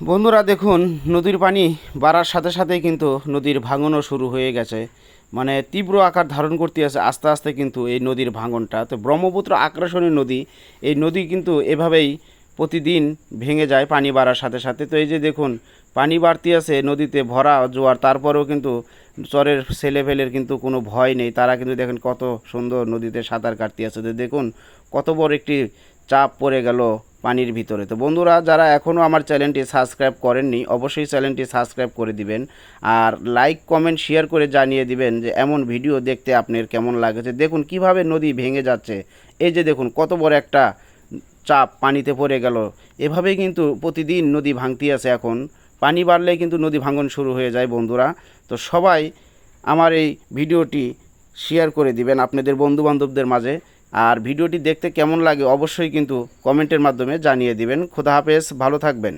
বন্ধুরা দেখুন, নদীর পানি বাড়ার সাথে সাথেই কিন্তু নদীর ভাঙনও শুরু হয়ে গেছে। মানে তীব্র আকার ধারণ করতে আছে আস্তে আস্তে কিন্তু এই নদীর ভাঙনটা। তো ব্রহ্মপুত্র আগ্রাসনী নদী, এই নদী কিন্তু এভাবেই প্রতিদিন ভেঙে যায় পানি বাড়ার সাথে সাথে। তো এই যে দেখুন, পানি বাড়তি আছে নদীতে, ভরা জোয়ার, তারপরেও কিন্তু চরের ছেলেপেলের কিন্তু কোনো ভয় নেই। তারা কিন্তু দেখেন কত সুন্দর নদীতে সাঁতার কাটতে আছে। তো দেখুন কত বড় একটি চাপ পড়ে গেল পানির ভিতরে। তো বন্ধুরা, যারা এখনও আমার চ্যানেলটি সাবস্ক্রাইব করেননি, অবশ্যই চ্যানেলটি সাবস্ক্রাইব করে দিবেন। আর লাইক কমেন্ট শেয়ার করে জানিয়ে দিবেন যে এমন ভিডিও দেখতে আপনার কেমন লাগছে। দেখুন কিভাবে নদী ভেঙে যাচ্ছে। এই যে দেখুন কত বড় একটা চাপ পানিতে পড়ে গেল। এভাবেই কিন্তু প্রতিদিন নদী ভাঙতি আছে। এখন পানি বাড়লে কিন্তু নদী ভাঙন শুরু হয়ে যায় বন্ধুরা। তো সবাই আমার এই ভিডিওটি শেয়ার করে দিবেন আপনাদের বন্ধুবান্ধবদের মাঝে। আর ভিডিওটি দেখতে কেমন লাগে অবশ্যই কিন্তু কমেন্টের মাধ্যমে জানিয়ে দিবেন। খোদা হাফেজ, ভালো থাকবেন।